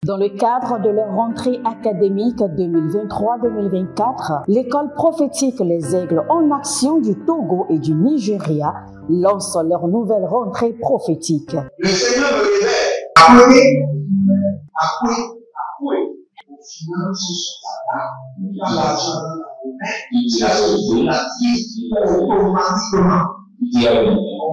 Dans le cadre de leur rentrée académique 2023-2024, l'école prophétique Les Aigles en Action du Togo et du Nigeria lance leur nouvelle rentrée prophétique. Le Seigneur me révèle. Appelez. Au final, il a l'argent dans la main, il a la automatiquement.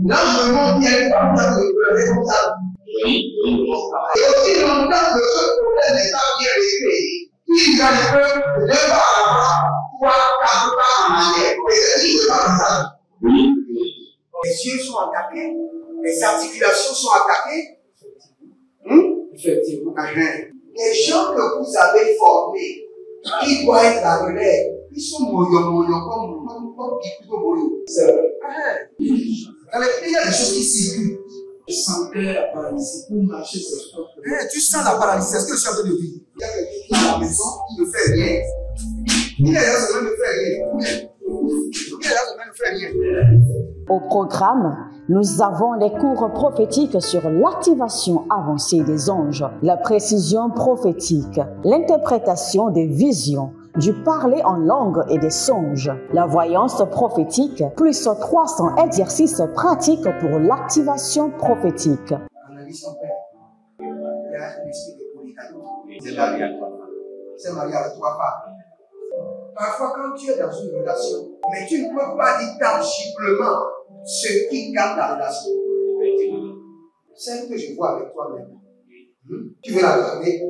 Là, je me montre bien comme ça, le responsable. Et aussi longtemps que ce problème n'est pas bien réglé, il y a le peuple de par avant, 3, 4 pas en arrière. Et c'est ce pas ça. Les yeux sont attaqués, les articulations sont attaquées. Effectivement. Les gens que vous avez formés, qui doivent être la relève, ils sont moyons comme plutôt moyons. C'est vrai. Dans les pays, il y a des choses qui circulent. Je sentais la paralysie pour marcher sur le corps. Tu sens la paralysie, c'est ce que je suis en train de dire. Il y a quelqu'un qui est à la maison qui ne fait rien. Il est là, ça ne fait rien. Il est là, ça ne fait rien. Au programme, nous avons les cours prophétiques sur l'activation avancée des anges, la précision prophétique, l'interprétation des visions, du parler en langue et des songes, la voyance prophétique, plus 300 exercices pratiques pour l'activation prophétique. Analyse son père. Il y a un esprit de polygamie. C'est marié à trois femmes. C'est marié à trois femmes. Parfois, quand tu es dans une relation, mais tu ne peux pas dire tangiblement ce qui garde la relation. Celle que je vois avec toi maintenant. Tu veux la regarder?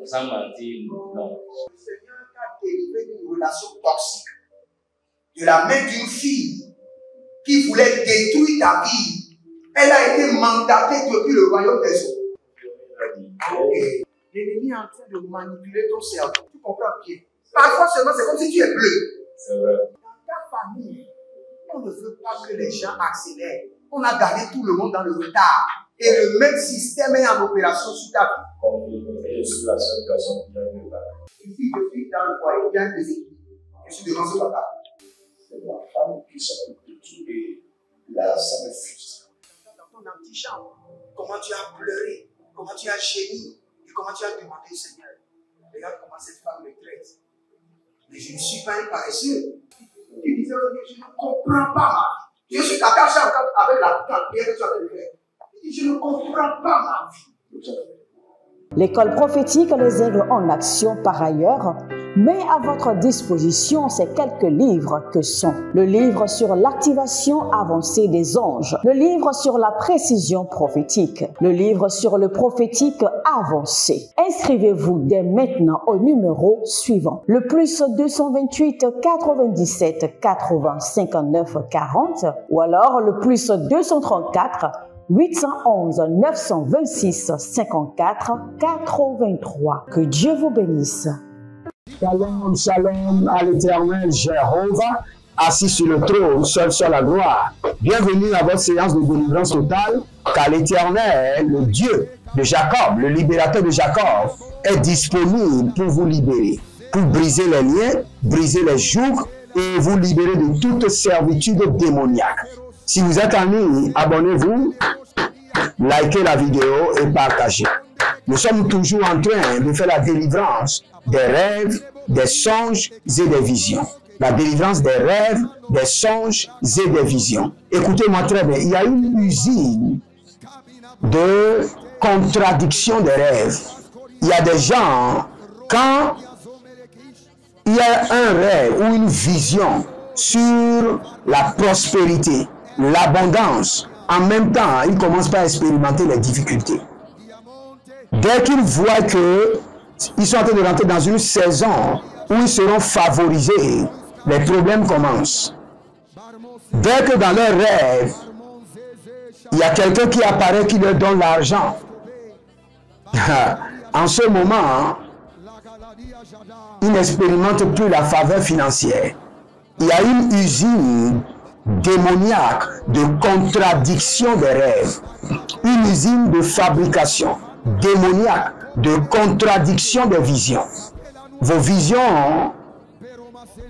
Sans mentir, non. Le Seigneur t'a délivré d'une relation toxique. De la main d'une fille qui voulait détruire ta vie. Elle a été mandatée depuis le royaume des eaux. L'ennemi est en train de manipuler ton cerveau. Tu comprends bien? Parfois seulement, c'est comme si tu es bleu. C'est vrai. Dans ta famille, on ne veut pas que les gens accélèrent. On a gardé tout le monde dans le retard. Et le même système est en opération sur ta vie. Je suis la seule personne qui a vu ça. Une fille de fille dans le foyer, il y a des équipes. Je suis devant ce papa. C'est ma femme qui s'occupe de tout et là, ça me frustre. Dans ton antichambre, comment tu as pleuré, comment tu as gémi et comment tu as demandé au Seigneur. Regarde comment cette femme me traite. Mais je ne suis pas un paresseux. Tu disais, je ne comprends pas ma vie. Je suis attaché avec la prière que tu as fait de faire. Je ne comprends pas ma vie. L'école prophétique Les Aigles en Action, par ailleurs, met à votre disposition ces quelques livres que sont le livre sur l'activation avancée des anges, le livre sur la précision prophétique, le livre sur le prophétique avancé. Inscrivez-vous dès maintenant au numéro suivant, le plus 228 97 80 59 40 ou alors le plus 234 811 926 54 83. Que Dieu vous bénisse. Shalom, shalom à l'Éternel Jéhovah, assis sur le trône, seul sur la gloire. Bienvenue à votre séance de délivrance totale, car l'Éternel, le Dieu de Jacob, le libérateur de Jacob, est disponible pour vous libérer, pour briser les liens, briser les jougs et vous libérer de toute servitude démoniaque. Si vous êtes en ligne, abonnez-vous, likez la vidéo et partagez. Nous sommes toujours en train de faire la délivrance des rêves, des songes et des visions. La délivrance des rêves, des songes et des visions. Écoutez-moi très bien, il y a une usine de contradiction des rêves. Il y a des gens, quand il y a un rêve ou une vision sur la prospérité, l'abondance, en même temps, ils commencent par expérimenter les difficultés. Dès qu'ils voient qu'ils sont en train de rentrer dans une saison où ils seront favorisés, les problèmes commencent. Dès que dans leurs rêves, il y a quelqu'un qui apparaît qui leur donne l'argent, en ce moment, ils n'expérimentent plus la faveur financière. Il y a une usine démoniaque de contradiction des rêves, une usine de fabrication démoniaque de contradiction des visions. Vos visions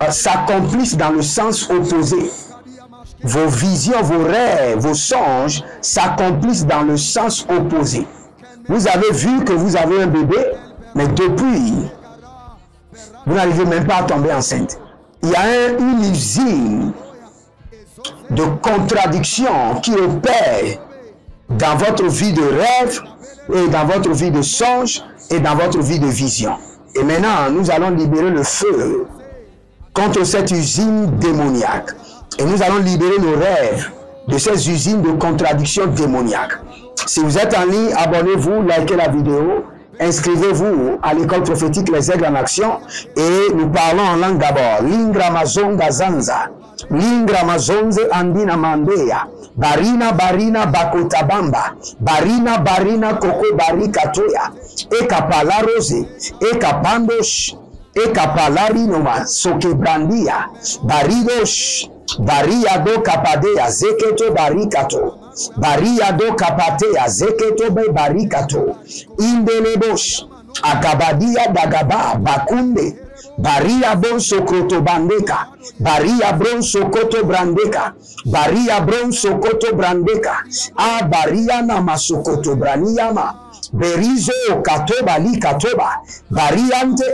s'accomplissent dans le sens opposé. Vos visions, vos rêves, vos songes s'accomplissent dans le sens opposé. Vous avez vu que vous avez un bébé Mais depuis, vous n'arrivez même pas à tomber enceinte. Il y a une usine de contradiction qui opère dans votre vie de rêve et dans votre vie de songe et dans votre vie de vision. Et maintenant, nous allons libérer le feu contre cette usine démoniaque. Et nous allons libérer nos rêves de ces usines de contradiction démoniaque. Si vous êtes en ligne, abonnez-vous, likez la vidéo, inscrivez-vous à l'école prophétique Les Aigles en Action et nous parlons en langue d'abord. Lingramazonga zanza, lingramazonze andina mandea, barina barina bakotabamba, barina koko barika toya, ekapala rose, ekapandosh, ekapalari noma sokebrandia, baridosh, bariado kapadea zeketo barikato, bariado kapatea zeketo be barikato, indelebosh, akabadia dagaba bakunde, baria bon sokoto bandeka, baria bron sokoto brandeka, baria bron sokoto brandeka, a baria nama sokoto braniama, berizo katoba li katoba, bariante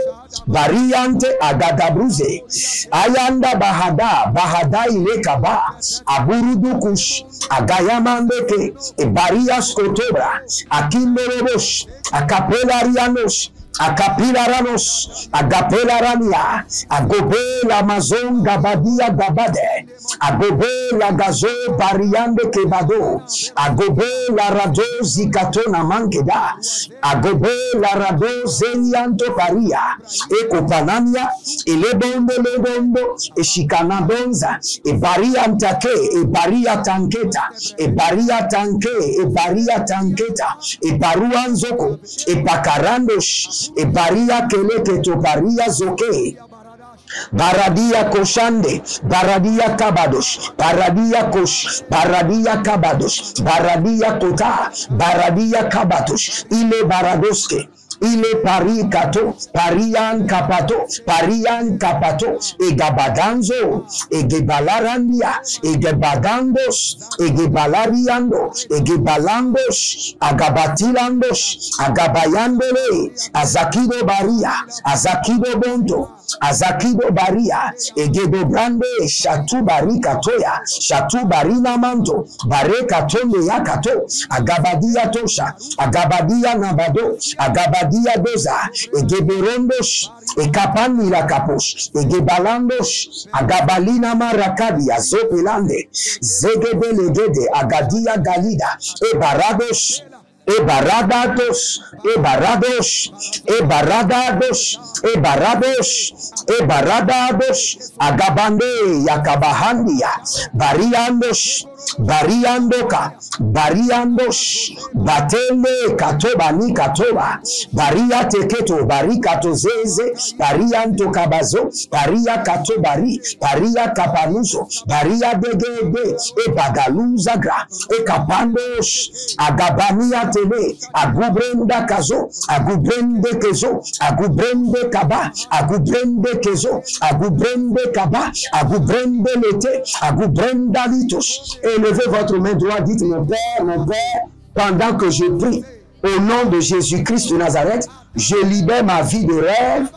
agadabruze, ayanda bahada ilekaba, aburudukush, agayamandeke, barias kotobra, akimberobosh, akapelarianos, Akapilaranos, Agapelarania, Agobela Mazon Gabadia Gabade, Agobela Gazo Bariande Kebado, Agobela Rado Zikatona Mankeda, Agobela Rado Zenianto Paria, Ekopanania, Elebondo, Eshikanabonza, Ebaria Take, Ebaria Tanketa, Ebaria Tanke, Ebaria Tanketa, Ebaruanzoko, Epakarandosh, e baria keleke to baria zoke, baradia koshande, baradia kabadosh, baradia kosh, baradia kabadosh, baradia kota, baradia kabatosh, ile baradoske, ile parikato, parian kapato, e gabadanzo, e gebalarandia, e gebadandos, e gebalariando, e gebalandos, agabatilandos, agabayandole, azakido baria, azakido bonto, azakido baria, e gedobrande, shatu barika toya, shatu barina manto, bareka tonde yakato, agabadia tosha, agabadia nabado, agabadia doza, e geberondos, e kapani la kapos, e gebalandos, agabalina marakadia, zopelande, zegedelegede, agadia galida, e barados, e baradados, e barados, e baradados, e barados, e baradados, agabande, yakabahandia, bariandos, bariandoka, bariandos, batele katoba ni katoba, baria teketo, barikato zeze, barianto kabazo, baria katobari, baria kapanuzo, baria degede, e bagaluza gra, e kapandos, agabania tele, agubrenda kazo, agubrende kezo, agubrende kaba, agubrende kezo, agubrende kaba, agubrende lete, agubrenda litos. Élevez votre main droite, dites mon Père, pendant que je prie au nom de Jésus-Christ de Nazareth, je libère ma vie de rêve,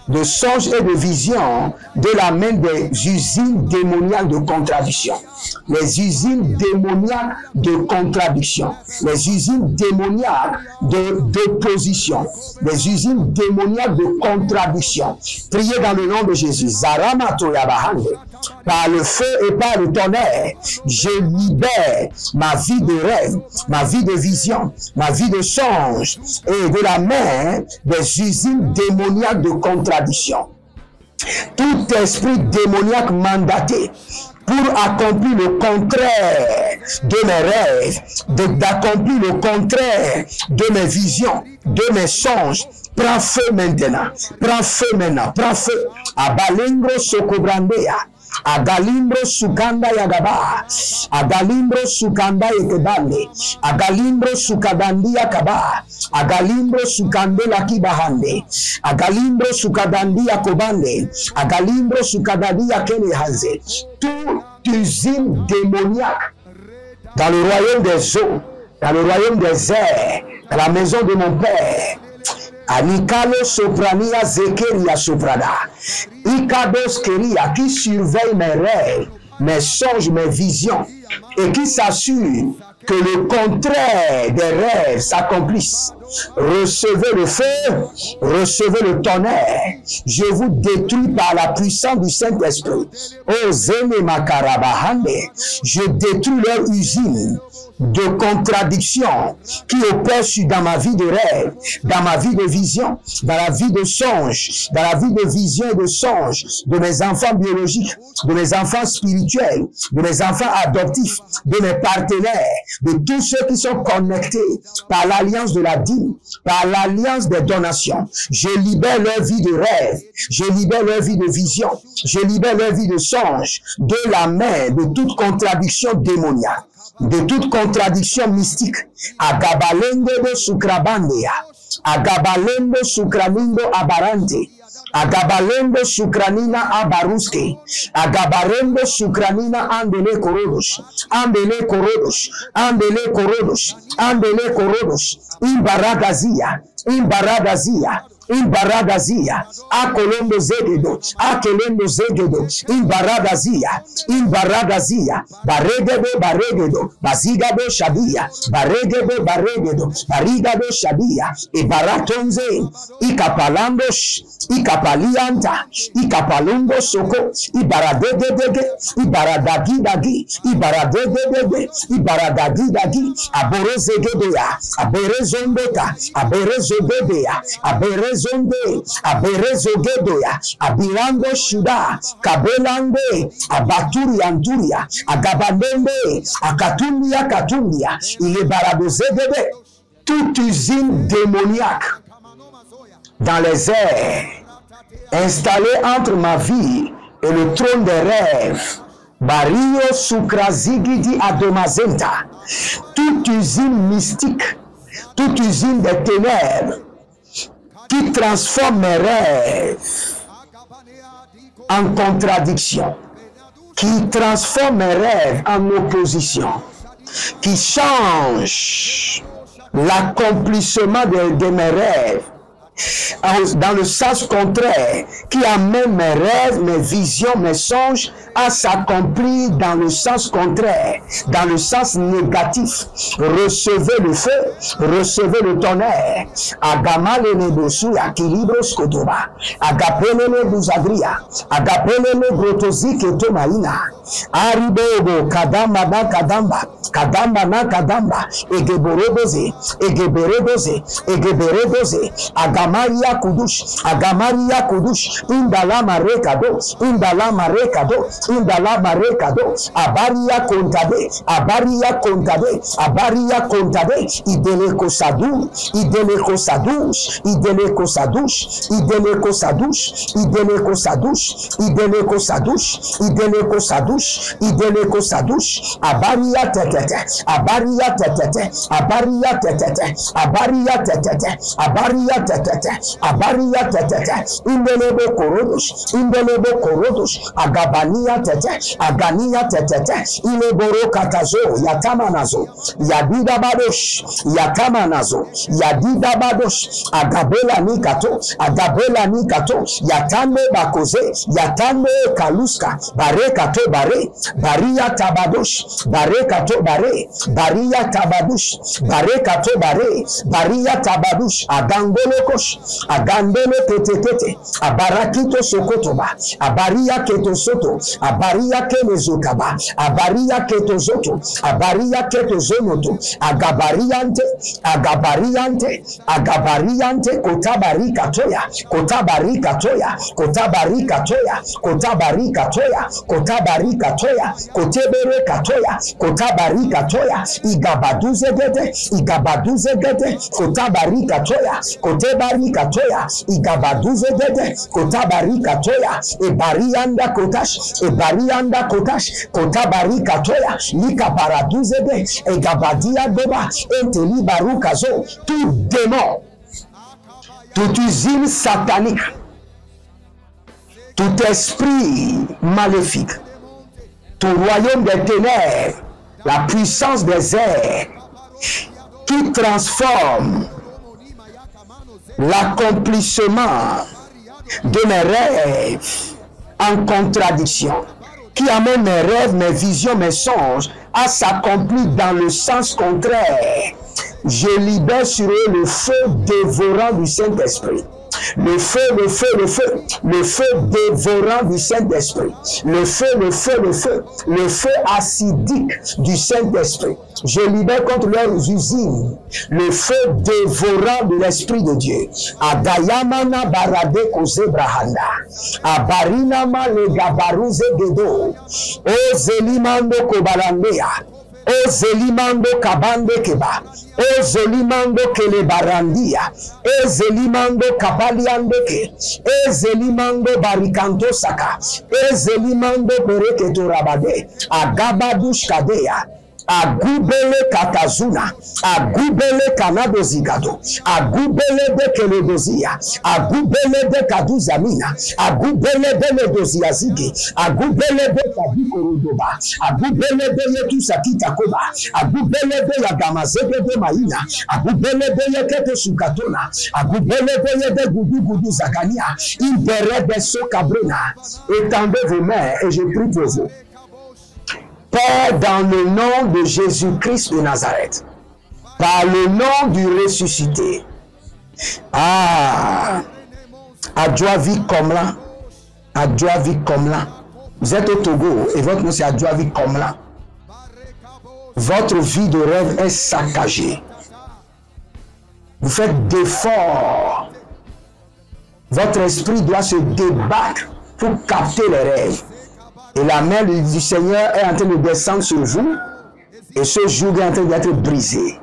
de songes et de visions de la main des usines démoniaques de contradiction. Les usines démoniaques de contradiction, les usines démoniaques d'opposition, les usines démoniaques de contradiction. Priez dans le nom de Jésus. Zaramato Yabahande. Par le feu et par le tonnerre, je libère ma vie de rêve, ma vie de vision, ma vie de songe et de la main des usines démoniaques de contradiction. Tout esprit démoniaque mandaté pour accomplir le contraire de mes rêves, d'accomplir le contraire de mes visions, de mes songes, prends feu maintenant, prends feu maintenant, prends feu. Abalingro sokobrandea. Agalimbro sukanda yagaba, agalimbro sukanda yekebande, agalimbro sukadandia kaba, agalimbro sukande lakibahande, agalimbro sukadandia kobande, agalimbro sukadadia kelehanze. Toute usine démoniaque dans le royaume des eaux, dans le royaume des airs, dans la maison de mon Père, Anikalo soprania zekeria soprada. Ikados keria qui surveille mes rêves, mes songes, mes visions et qui s'assure que le contraire des rêves s'accomplisse. Recevez le feu, recevez le tonnerre. Je vous détruis par la puissance du Saint-Esprit. Oh Zene Makarabahande, je détruis leur usine de contradiction qui opère dans ma vie de rêve, dans ma vie de vision, dans la vie de songe, dans la vie de vision et de songe, de mes enfants biologiques, de mes enfants spirituels, de mes enfants adoptifs, de mes partenaires, de tous ceux qui sont connectés par l'alliance de la dîme, par l'alliance des donations. Je libère leur vie de rêve, je libère leur vie de vision, je libère leur vie de songe, de la main de toute contradiction démoniaque, de toute contradiction mystique. Agabalendo de sukrabandea, agabalendo sukranindo abarante, agabalendo sukranina abaruske, agabarendo sukranina andele korodos, andele korodos, andele korodos, andele korodos, imbaragazia, imbaragazia, imbaragazia, akolendo zegedo, akelendo zegedo, imbaragazia, imbaragazia, baregedo, baregedo, bazigado shadia, baregedo, baregedo, barigado shadia, ibaratonze, ikapalandos, ikapalianta, ikapalungo soko, ibaradegedege, ibaradagidagi, ibaradegedege, ibaradagidagi, aborezegedea, aberezondeka, aberezogedea, aberezonde, aberezogedoya, abirango shuda, kabelande, abaturi anturia, agabandende, akatundia katundia, ilebaradozegede, toute usine démoniaque dans les airs, installée entre ma vie et le trône des rêves, Bario Sukrazigidi Adomazenta, toute usine mystique, toute usine des ténèbres qui transforme mes rêves en contradiction, qui transforme mes rêves en opposition, qui change l'accomplissement de mes rêves dans le sens contraire, qui amène mes rêves, mes visions, mes songes à s'accomplir dans le sens contraire, dans le sens négatif. Recevez le feu, recevez le tonnerre. Agamalene dosuya kilibros kotoba, agapelele buzagria, agapelele grotozi ketomaina, aribobo kadamba na kadamba, kadamba na kadamba, egeberedoze, egeberedoze, egeberedoze, agamaria kudush, agamaria kudush, indalama rekado, indalama rekado, indalama rekado, abaria kontade, abaria kontade, abaria kontade, ideleko sadu, ideleko sadush, ideleko sadush, ideleko sadush, ideleko sadush, ideleko sadush, ideleko sadush, ideleko sadush, abaria tetete, abaria tetete, abaria tetete, abaria tetete, abaria tetete, abaria tetete, indelebo korodos, agabania tete, agania tetete, ileboro katazo, yatamanazo, yadida badosh, yatamanazo, yadida badosh, agabela nikato, yatande bakoze, yatande kaluska, barekato bare, baria tabadosh, barekato bare, baria tabadush, barekato bare, baria tabadush, agangolokosh, agandele tetetete, abarakito sokotoba, abaria keto soto, abaria kelezokaba, abaria keto zoto, abaria keto zonoto, agabariante, agabariante, agabariante, kotabarika toya, kotabarika toya, kotabarika toya, kotabarika toya, kotabarika toya, kotebereka toya, kotabarika toya, igabaduze gede, kotabarika toya, kotebarika toya, igabaduze gede, kotabarika toya, ebarianda kotash, kotabarika toya, lika baraduze de, egabadia doba, enteli barukazo, tout démon, toute usine satanique, tout esprit maléfique, tout royaume des ténèbres, la puissance des airs, qui transforme l'accomplissement de mes rêves en contradiction, qui amène mes rêves, mes visions, mes songes à s'accomplir dans le sens contraire. Je libère sur eux le feu dévorant du Saint-Esprit. Le feu, le feu, le feu, le feu dévorant du Saint-Esprit. Le feu, le feu, le feu, le feu acidique du Saint-Esprit. Je libère contre leurs usines le feu dévorant de l'Esprit de Dieu. Adayamana barade koze brahanda. Abarinama le gabaruze gedo. O zelimando kobalandea. O zelimando kabande keba. O zelimando kelebarandia. E zelimando kabaliandeke. E zelimando barikanto saka. E zelimando bereketo rabade. Agabadush kadea. Agubele katazuna, agubele kanadozigado, agubele de keledozia, agubele de kaduzamina, agubele de ledoziazige, agubele de kadikorodoba, agubele de yetusakitakoba, agubele de yagamazeke de maina, agubele de yekete sukatona, agubele de yede gudu gudu zakania, indere de sokabrena. Étendez vos mains et je prie pour vous. Père, dans le nom de Jésus-Christ de Nazareth, par le nom du ressuscité, Adjoavi Komla, Adjoavi Komla, vous êtes au Togo et votre nom c'est Adjoavi Komla. Votre vie de rêve est saccagée. Vous faites d'efforts. Votre esprit doit se débattre pour capter les rêves. Et la main du Seigneur est en train de descendre sur vous. Et ce jour est en train d'être brisé.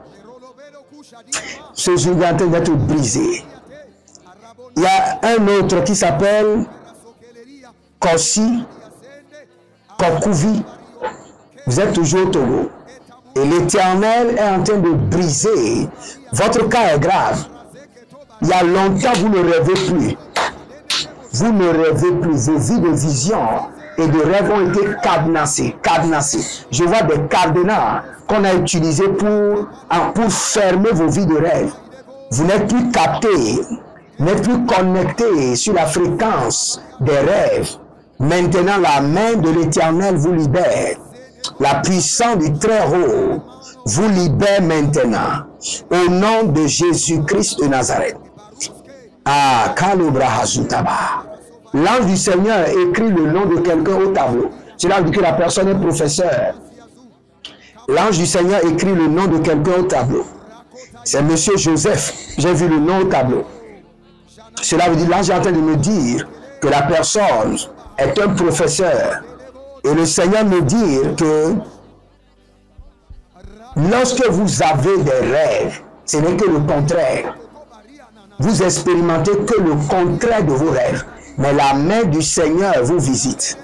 Ce jour est en train d'être brisé. Il y a un autre qui s'appelle Kossi, Kokuvi. Vous êtes toujours au Togo. Et l'Éternel est en train de briser. Votre cas est grave. Il y a longtemps, vous ne rêvez plus. Vous ne rêvez plus. Vos vies de vision et de rêves ont été cadenassés. Je vois des cadenas qu'on a utilisés pour fermer vos vies de rêve. Vous n'êtes plus captés, n'êtes plus connectés sur la fréquence des rêves. Maintenant, la main de l'Éternel vous libère. La puissance du Très-Haut vous libère maintenant. Au nom de Jésus-Christ de Nazareth. Kalobra Hazutaba. L'ange du Seigneur écrit le nom de quelqu'un au tableau. Cela veut dire que la personne est professeur. L'ange du Seigneur écrit le nom de quelqu'un au tableau. C'est monsieur Joseph. J'ai vu le nom au tableau. Cela veut dire que l'ange est en train de me dire que la personne est un professeur. Et le Seigneur me dit que lorsque vous avez des rêves, ce n'est que le contraire. Vous expérimentez que le contraire de vos rêves. Mais la main du Seigneur vous visite.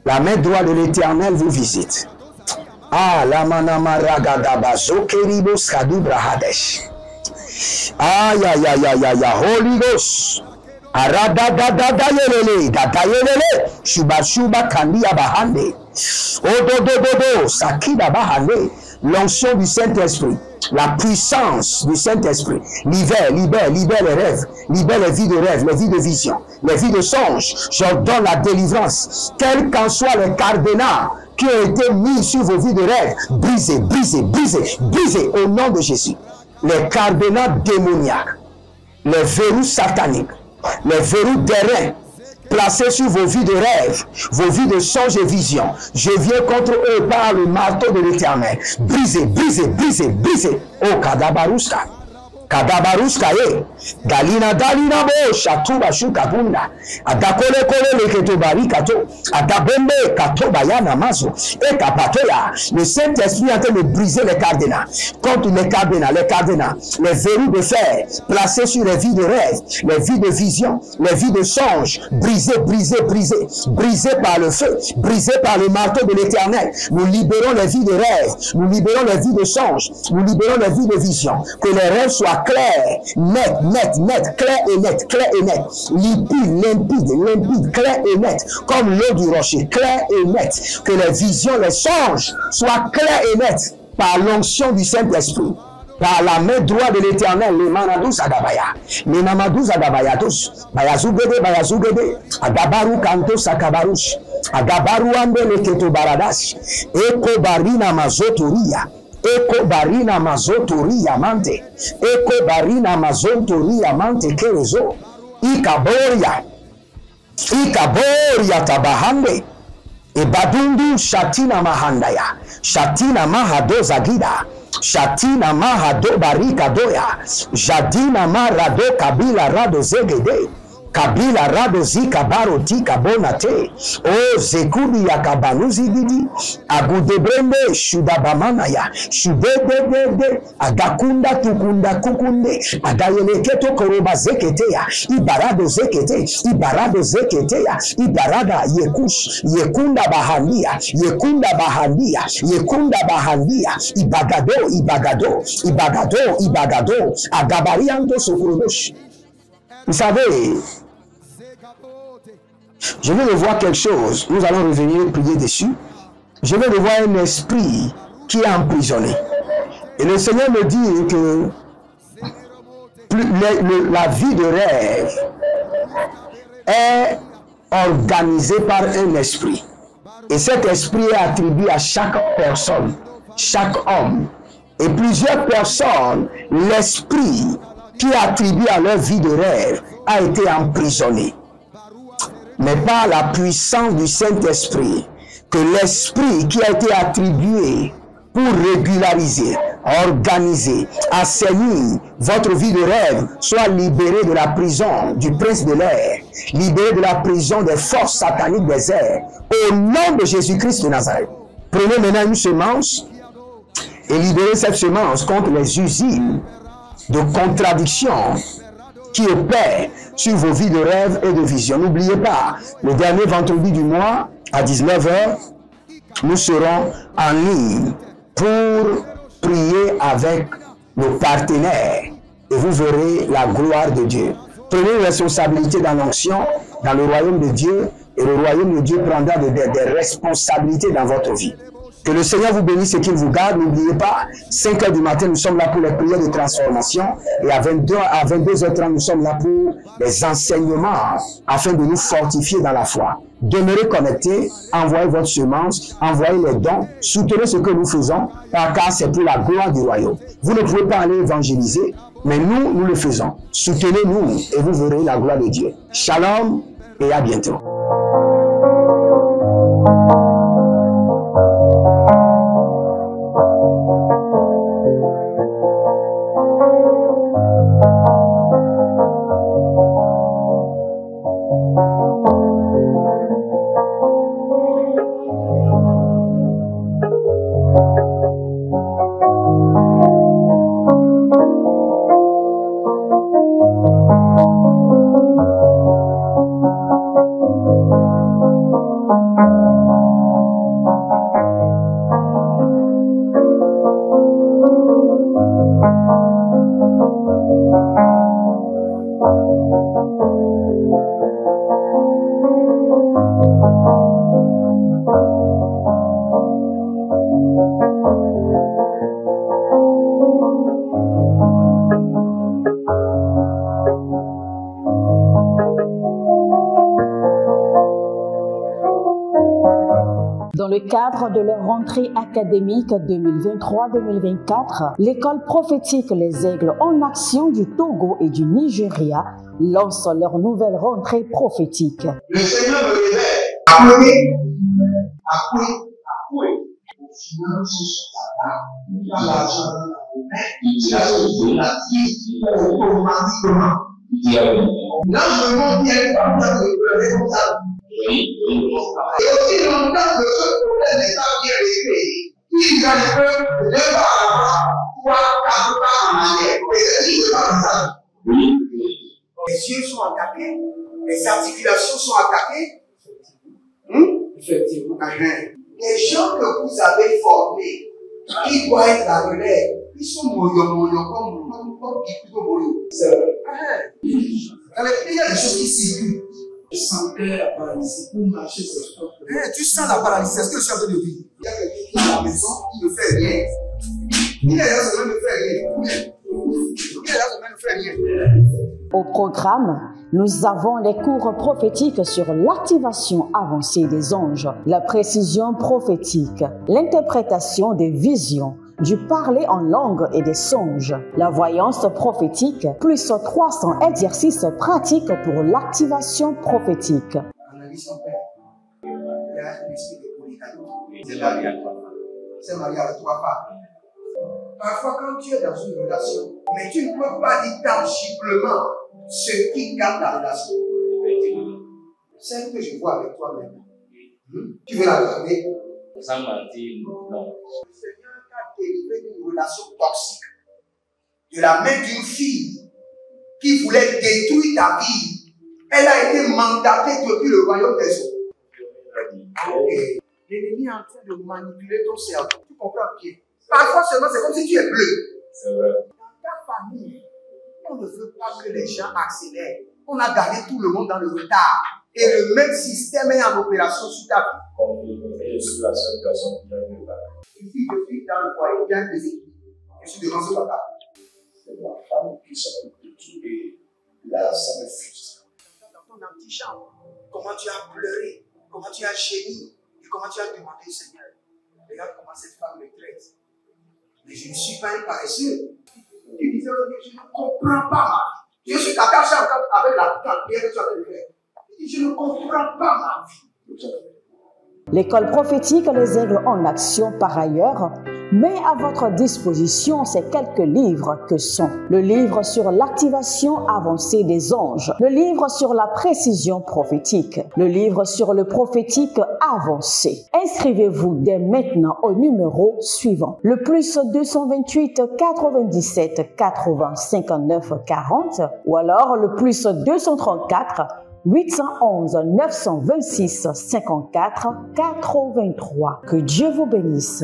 La main droite de l'Éternel vous visite. La manamaragadaba zokeribos kadubra hadesh. Holy Ghost. Aradadadadayelele, dadayelele, shuba kandia bahande. Ododododo, sakida bahande. L'onction du Saint-Esprit. La puissance du Saint-Esprit libère les rêves, libère les vies de rêve, les vies de vision, les vies de songe. J'ordonne la délivrance, quels qu'en soient les cadenas qui ont été mis sur vos vies de rêve, brisez au nom de Jésus. Les cadenas démoniaques, les verrous sataniques, les verrous d'airain placés sur vos vies de rêve, vos vies de songe et vision. Je viens contre eux par le marteau de l'Éternel. Brisez. Oh, Kadabaruska. Kadabaruska, Dalina bo, Shatuba Shukabunda. Adakole kole leketobari kato. Adabembe kato bayana mazo. Et kapatoya. Le Saint-Esprit est en train de briser les cadenas. Contre les cadenas, les verrous de fer placés sur les vies de rêve, les vies de vision, les vies de songe. Brisés par le feu, brisés par le marteau de l'Éternel. Nous libérons les vies de rêve, nous libérons les vies de songe, nous libérons les vies de vision. Que les rêves soient clairs, net, clair et net, limpide, clair et net, comme l'eau du rocher, clair et net. Que les visions, les songes soient clairs et nets par l'onction du Saint-Esprit. par la main droite de l'Éternel, les manadous agabaya, les namadous agabayatos, bayazugede, bayazugede, agabaru kanto sakabarush, agabaru ande le keto baradas, eko barina mazotoria, eko barina mazotoria mante, eko barina mazotoria mante kerezo, ikaboria tabahande, e badundu shatina mahandaya, shatina mahado zagida, shatina mahado barika doya, jadina marado kabila rado zegede, kabila rado zika baroti kabonate, o zekudi ya kabanuzi gidi, agudebrende shudabamanaya, shudededede, agakunda tukunda kukunde, agayeleketo koroba zeketeya, ibarado zeketeya, ibarada yekush, yekunda bahandia, ibagado, agabariando sokorobosh. Vous savez, je vais revoir quelque chose, nous allons revenir prier dessus. Je vais revoir un esprit qui est emprisonné. Et le Seigneur me dit que la vie de rêve est organisée par un esprit. Et cet esprit est attribué à chaque personne, chaque homme. Et plusieurs personnes, l'esprit qui est attribué à leur vie de rêve a été emprisonné. Mais par la puissance du Saint-Esprit, que l'esprit qui a été attribué pour régulariser, organiser, assainir votre vie de rêve soit libéré de la prison du prince de l'air, libéré de la prison des forces sataniques des airs, au nom de Jésus-Christ de Nazareth. Prenez maintenant une semence et libérez cette semence contre les usines de contradiction qui opèrent sur vos vies de rêve et de vision. N'oubliez pas, le dernier vendredi du mois, à 19 h, nous serons en ligne pour prier avec nos partenaires et vous verrez la gloire de Dieu. Prenez une responsabilité dans l'onction, dans le royaume de Dieu, et le royaume de Dieu prendra des responsabilités dans votre vie. Que le Seigneur vous bénisse et qu'il vous garde. N'oubliez pas, 5 h du matin, nous sommes là pour les prières de transformation. Et à 22h30, nous sommes là pour les enseignements afin de nous fortifier dans la foi. Demeurez connectés, envoyez votre semence, envoyez les dons, soutenez ce que nous faisons, car c'est pour la gloire du royaume. Vous ne pouvez pas aller évangéliser, mais nous le faisons. Soutenez-nous et vous verrez la gloire de Dieu. Shalom et à bientôt. Dans le cadre de leur rentrée académique 2023-2024, l'école prophétique Les Aigles en Action du Togo et du Nigeria lance leur nouvelle rentrée prophétique. Le Seigneur me révèle. Appelez. Au final, sur ta table, il y a l'argent dans la vie automatiquement. Là, je me montre qu'il y a une partie de responsable. Et aussi longtemps que ce problème n'est pas bien réglé, il y a un peu de pas à l'avant, 3, 4 pas en arrière. Et c'est dit, c'est pas ça. Les yeux sont attaqués, les articulations sont attaquées. Effectivement. Les gens que vous avez formés, qui doivent être la relève, ils sont moyo comme plutôt moyo. C'est vrai. Dans les pays, il y a des choses qui circulent. Je sentais la paralysie pour marcher sur ce Tu sens la paralysie, c'est ce que je suis en train de dire. Il y a quelqu'un qui est à la maison, qui ne fait rien. Il est là, ça ne fait rien. Il est là, ça ne fait rien. Au programme, nous avons les cours prophétiques sur l'activation avancée des anges, la précision prophétique, l'interprétation des visions, du parler en langue et des songes, la voyance prophétique, plus 300 exercices pratiques pour l'activation prophétique. Analyse son père. Il y a un esprit de polygamie. C'est marié à 3 femmes. C'est marié à 3 femmes. Parfois, quand tu es dans une relation, mais tu ne peux pas dire tangiblement ce qui garde la relation. Celle que je vois avec toi maintenant. Tu veux la garder? Sans mentir, non. Le Seigneur t'a délivré d'une relation toxique. De la main d'une fille qui voulait détruire ta vie. Elle a été mandatée depuis le royaume des eaux. Et l'ennemi est en train de manipuler ton cerveau. Tu comprends bien? Parfois seulement, c'est comme si tu es bleu. C'est vrai. Dans ta famille, on ne veut pas que les gens accélèrent. On a gardé tout le monde dans le retard. Et le même système est en opération sur ta vie. Je suis la seule personne qui a vu ça. Une fille de fille dans le foyer, bien déséquilibrée. Je suis devant ce papa. C'est ma femme qui s'occupe de tout et là, ça me frustre. Dans ton antichambre, comment tu as pleuré, comment tu as gémi et comment tu as demandé au Seigneur. Regarde comment cette femme me traite. Mais je ne suis pas un paresseux. Tu disais, je ne comprends pas ma vie. Je suis caché avec la prière que tu as fait. Je ne comprends pas ma vie. L'école prophétique Les Aigles en Action, par ailleurs, met à votre disposition ces quelques livres que sont le livre sur l'activation avancée des anges, le livre sur la précision prophétique, le livre sur le prophétique avancé. Inscrivez-vous dès maintenant au numéro suivant, le plus 228 97 80 59 40 ou alors le plus 234 811 926 54 83. Que Dieu vous bénisse.